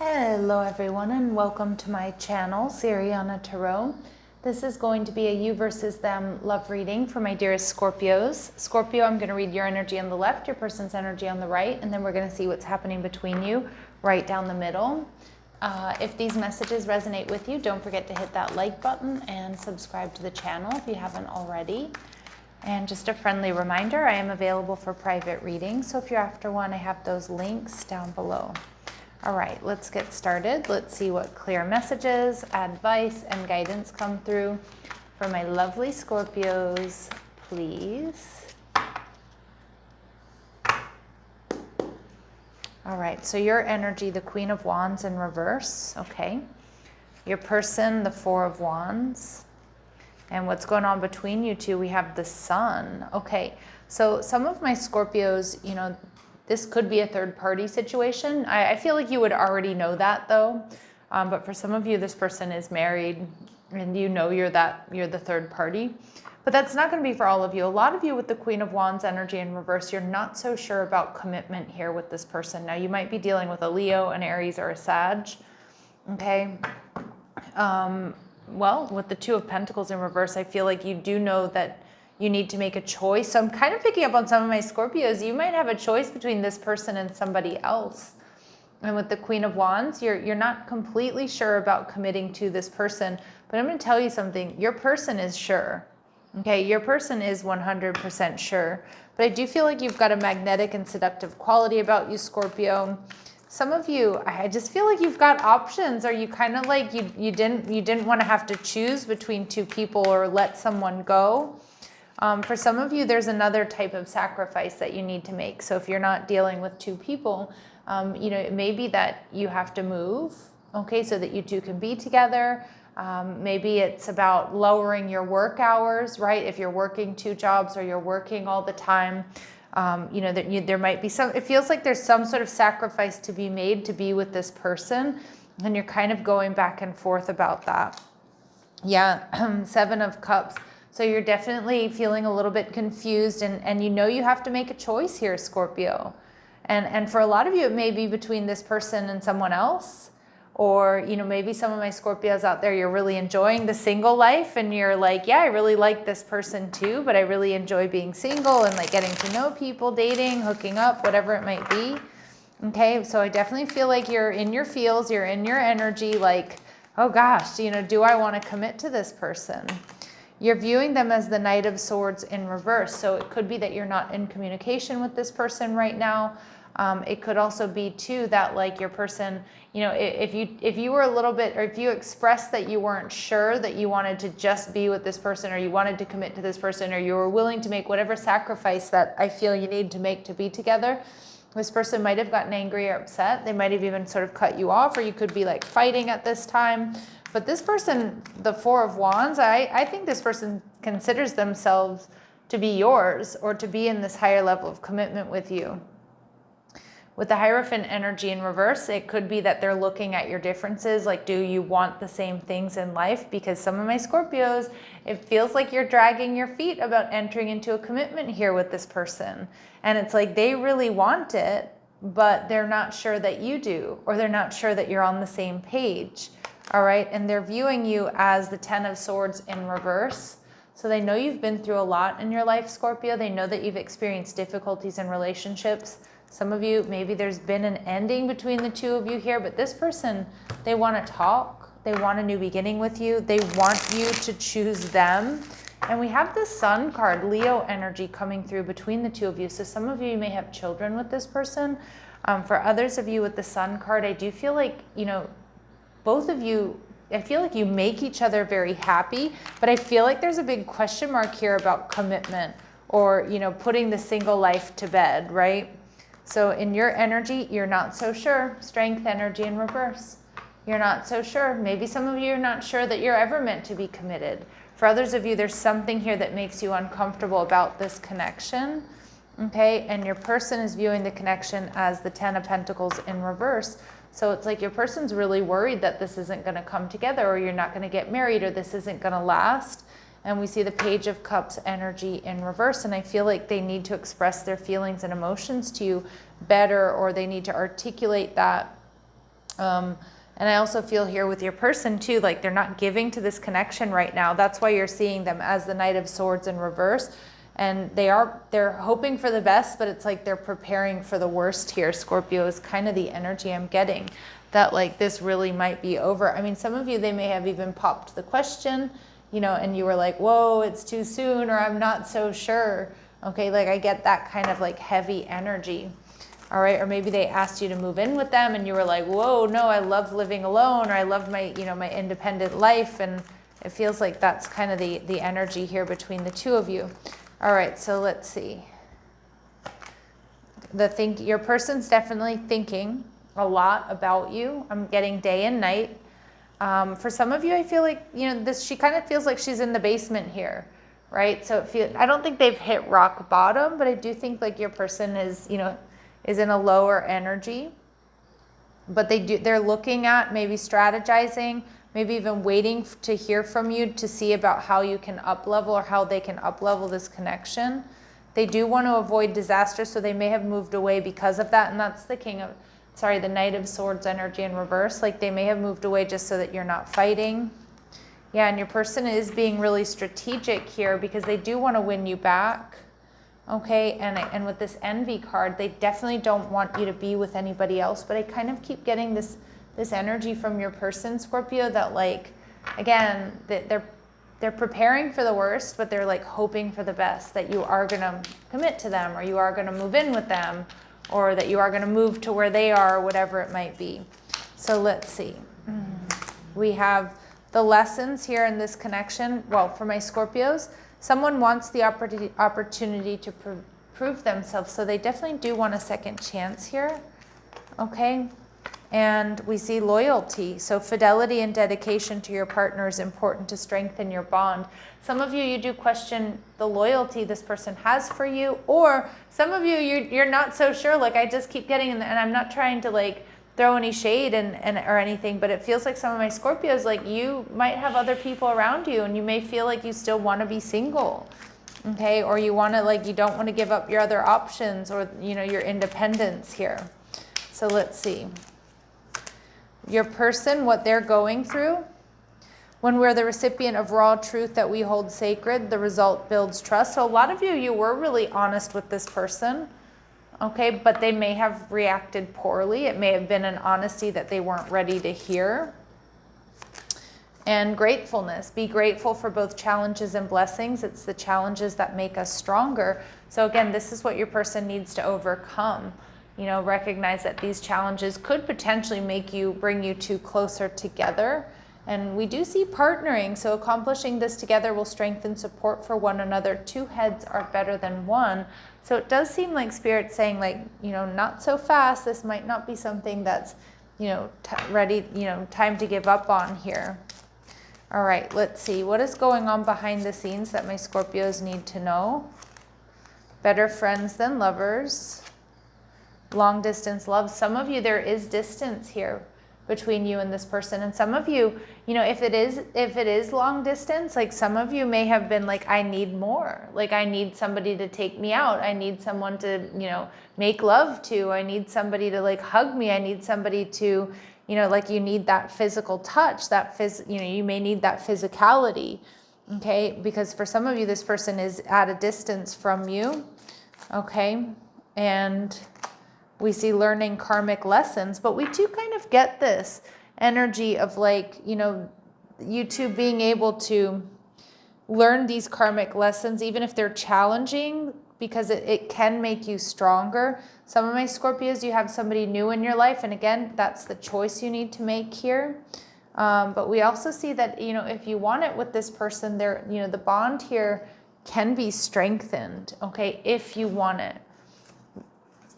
Hello everyone and welcome to my channel, Siriana Tarot. This is going to be a you versus them love reading for my dearest Scorpios. Scorpio, I'm going to read your energy on the left, your person's energy on the right, and then we're going to see what's happening between you right down the middle. If these messages resonate with you, don't forget to hit that like button and subscribe to the channel if you haven't already. And just a friendly reminder, I am available for private readings, so if you're after one, I have those links down below. All right, let's get started. Let's see what clear messages, advice, and guidance come through for my lovely Scorpios, please. All right, so your energy, the Queen of Wands in reverse, okay. Your person, the Four of Wands. And what's going on between you two, we have the Sun. Okay, so some of my Scorpios, you know, this could be a third-party situation. I feel like you would already know that, though. But for some of you, this person is married, and you know you're the third party. But that's not going to be for all of you. A lot of you with the Queen of Wands energy in reverse, you're not so sure about commitment here with this person. Now, you might be dealing with a Leo, an Aries, or a Sag. Okay. Well, with the Two of Pentacles in reverse, I feel like you do know that you need to make a choice. So I'm kind of picking up on some of my Scorpios. You might have a choice between this person and somebody else. And with the Queen of Wands, you're not completely sure about committing to this person. But I'm going to tell you something. Your person is sure. Okay, your person is 100% sure. But I do feel like you've got a magnetic and seductive quality about you, Scorpio. Some of you, I just feel like you've got options, or you kind of like you didn't want to have to choose between two people or let someone go. For some of you, there's another type of sacrifice that you need to make. So if you're not dealing with two people, you know, it may be that you have to move, okay, so that you two can be together. Maybe it's about lowering your work hours, right? If you're working two jobs or you're working all the time, you know, there might be some, it feels like there's some sort of sacrifice to be made to be with this person. And you're kind of going back and forth about that. Yeah, Seven of Cups. So you're definitely feeling a little bit confused, and you know you have to make a choice here, Scorpio. And for a lot of you, it may be between this person and someone else. Or, you know, maybe some of my Scorpios out there, you're really enjoying the single life and you're like, yeah, I really like this person too, but I really enjoy being single and like getting to know people, dating, hooking up, whatever it might be. Okay, so I definitely feel like you're in your feels, you're in your energy, like, oh gosh, you know, do I want to commit to this person? You're viewing them as the Knight of Swords in reverse. So it could be that you're not in communication with this person right now. It could also be too that like your person, you know, if you were a little bit, or if you expressed that you weren't sure that you wanted to just be with this person, or you wanted to commit to this person, or you were willing to make whatever sacrifice that I feel you need to make to be together, this person might have gotten angry or upset. They might have even sort of cut you off, or you could be like fighting at this time. But this person, the Four of Wands, I think this person considers themselves to be yours, or to be in this higher level of commitment with you. With the Hierophant energy in reverse, it could be that they're looking at your differences, like, do you want the same things in life? Because some of my Scorpios, it feels like you're dragging your feet about entering into a commitment here with this person. And it's like they really want it, but they're not sure that you do, or they're not sure that you're on the same page. All right, and they're viewing you as the Ten of Swords in reverse. So they know you've been through a lot in your life, Scorpio. They know that you've experienced difficulties in relationships. Some of you, maybe there's been an ending between the two of you here, but this person, they want to talk. They want a new beginning with you. They want you to choose them. And we have the Sun card, Leo energy coming through between the two of you. So some of you may have children with this person. For others of you with the Sun card, I do feel like, you know, both of you, I feel like you make each other very happy, but I feel like there's a big question mark here about commitment, or, you know, putting the single life to bed, right? So in your energy, you're not so sure. Strength energy in reverse. You're not so sure. Maybe some of you are not sure that you're ever meant to be committed. For others of you, there's something here that makes you uncomfortable about this connection. Okay, and your person is viewing the connection as the Ten of Pentacles in reverse. So it's like your person's really worried that this isn't going to come together, or you're not going to get married, or this isn't going to last. And we see the Page of Cups energy in reverse. And I feel like they need to express their feelings and emotions to you better, or they need to articulate that And I also feel here with your person too, like they're not giving to this connection right now. That's why you're seeing them as the Knight of Swords in reverse. And they're hoping for the best, but it's like they're preparing for the worst here. Scorpio is kind of the energy I'm getting, that like this really might be over. I mean, some of you, they may have even popped the question, you know, and you were like, whoa, it's too soon, or I'm not so sure. Okay, like I get that kind of like heavy energy. All right, or maybe they asked you to move in with them and you were like, whoa, no, I love living alone, or I love my, you know, my independent life. And it feels like that's kind of the energy here between the two of you. All right, so let's see. Your person's definitely thinking a lot about you. I'm getting day and night. For some of you, I feel like, you know, she kind of feels like she's in the basement here, right? So I don't think they've hit rock bottom, but I do think like your person is, you know, is in a lower energy. But they're looking at maybe strategizing, maybe even waiting to hear from you to see about how you can up-level, or how they can up-level this connection. They do want to avoid disaster, so they may have moved away because of that. And that's the the Knight of Swords energy in reverse. Like they may have moved away just so that you're not fighting. Yeah, and your person is being really strategic here because they do want to win you back. Okay, and with this envy card, they definitely don't want you to be with anybody else. But I kind of keep getting this energy from your person, Scorpio, that like, again, that they're preparing for the worst, but they're like hoping for the best, that you are going to commit to them, or you are going to move in with them, or that you are going to move to where they are, whatever it might be. So let's see. We have the lessons here in this connection. Well, for my Scorpios, someone wants the opportunity to prove themselves. So they definitely do want a second chance here. Okay. And we see loyalty. So fidelity and dedication to your partner is important to strengthen your bond. Some of you do question the loyalty this person has for you, or some of you're not so sure. Like I just keep getting, and I'm not trying to like throw any shade or anything, but it feels like some of my Scorpios, like you might have other people around you, and you may feel like you still want to be single. Okay, or you want to you don't want to give up your other options, or you know, your independence here. So let's see. Your person, what they're going through. When we're the recipient of raw truth that we hold sacred, the result builds trust. So a lot of you were really honest with this person, okay, but they may have reacted poorly. It may have been an honesty that they weren't ready to hear. And gratefulness. Be grateful for both challenges and blessings. It's the challenges that make us stronger. So again, this is what your person needs to overcome. You know, recognize that these challenges could potentially bring you two closer together. And we do see partnering. So accomplishing this together will strengthen support for one another. Two heads are better than one. So it does seem like Spirit saying like, you know, not so fast. This might not be something that's, you know, ready, you know, time to give up on here. All right, let's see. What is going on behind the scenes that my Scorpios need to know? Better friends than lovers. Long distance love. Some of you, there is distance here between you and this person. And some of you, you know, if it is long distance, like some of you may have been like, I need more. Like I need somebody to take me out. I need someone to, you know, make love to. I need somebody to like hug me. I need somebody to, you know, like you need that physical touch, you know, you may need that physicality. Okay. Because for some of you, this person is at a distance from you. Okay. And we see learning karmic lessons, but we do kind of get this energy of like, you know, you two being able to learn these karmic lessons, even if they're challenging, because it can make you stronger. Some of my Scorpios, you have somebody new in your life. And again, that's the choice you need to make here. But we also see that, you know, if you want it with this person, there, you know, the bond here can be strengthened, okay, if you want it.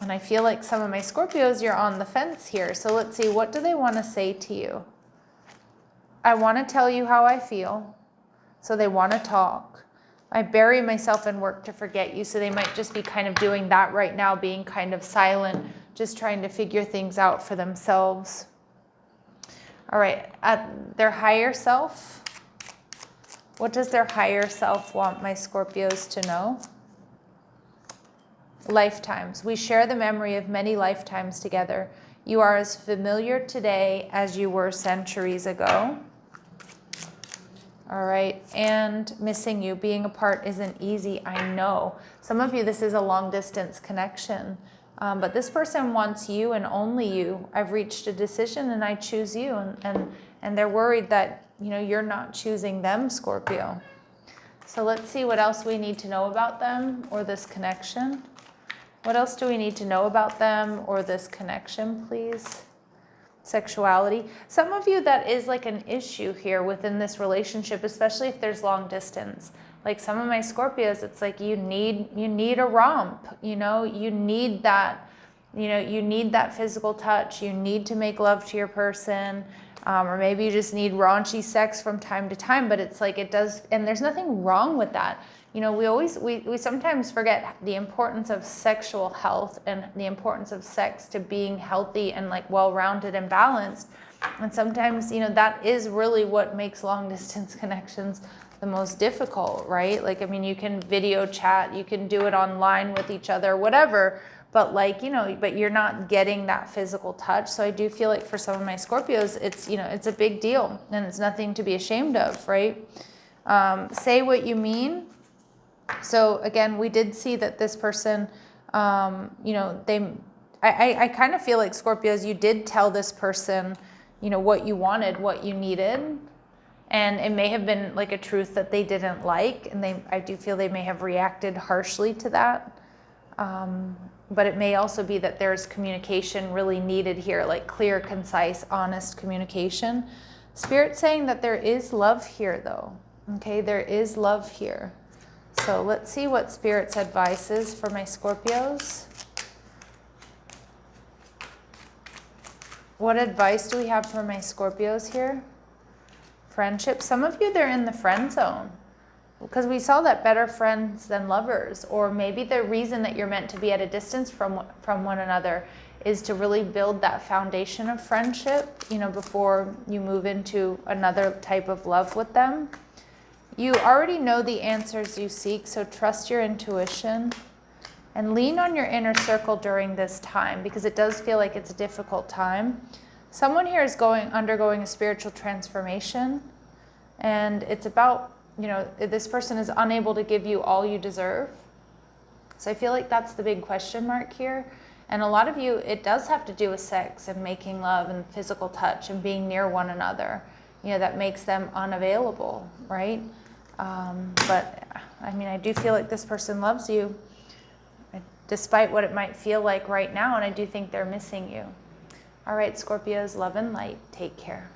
And I feel like some of my Scorpios, you're on the fence here. So let's see, what do they want to say to you? I want to tell you how I feel. So they want to talk. I bury myself in work to forget you. So they might just be kind of doing that right now, being kind of silent, just trying to figure things out for themselves. All right, their higher self. What does their higher self want my Scorpios to know? Lifetimes. We share the memory of many lifetimes together. You are as familiar today as you were centuries ago. All right, and missing you, being apart isn't easy, I know. Some of you, this is a long distance connection, but this person wants you and only you. I've reached a decision and I choose you, and they're worried that, you know, you're not choosing them, Scorpio. So let's see what else we need to know about them or this connection. What else do we need to know about them or this connection, please? Sexuality. Some of you, that is like an issue here within this relationship, especially if there's long distance. Like some of my Scorpios, it's like you need a romp, you know, you need that, you know, you need that physical touch. You need to make love to your person, or maybe you just need raunchy sex from time to time, but it's like it does, and there's nothing wrong with that. You know, we sometimes forget the importance of sexual health and the importance of sex to being healthy and like well-rounded and balanced. And sometimes, you know, that is really what makes long distance connections the most difficult, right? Like, I mean, you can video chat, you can do it online with each other, whatever, but like, you know, but you're not getting that physical touch. So I do feel like for some of my Scorpios, it's, you know, it's a big deal and it's nothing to be ashamed of, right? Say what you mean. So again, we did see that this person, you know, I kind of feel like Scorpios, you did tell this person, you know, what you wanted, what you needed. And it may have been like a truth that they didn't like. And I do feel they may have reacted harshly to that. But it may also be that there's communication really needed here, like clear, concise, honest communication. Spirit saying that there is love here though. Okay, there is love here. So let's see what Spirit's advice is for my Scorpios. What advice do we have for my Scorpios here? Friendship. Some of you, they're in the friend zone because we saw that better friends than lovers, or maybe the reason that you're meant to be at a distance from one another is to really build that foundation of friendship, you know, before you move into another type of love with them. You already know the answers you seek, so trust your intuition and lean on your inner circle during this time because it does feel like it's a difficult time. Someone here is undergoing a spiritual transformation, and it's about, you know, this person is unable to give you all you deserve. So I feel like that's the big question mark here. And a lot of you, it does have to do with sex and making love and physical touch and being near one another. You know, that makes them unavailable, right? But I mean, I do feel like this person loves you despite what it might feel like right now. And I do think they're missing you. All right, Scorpios, love and light. Take care.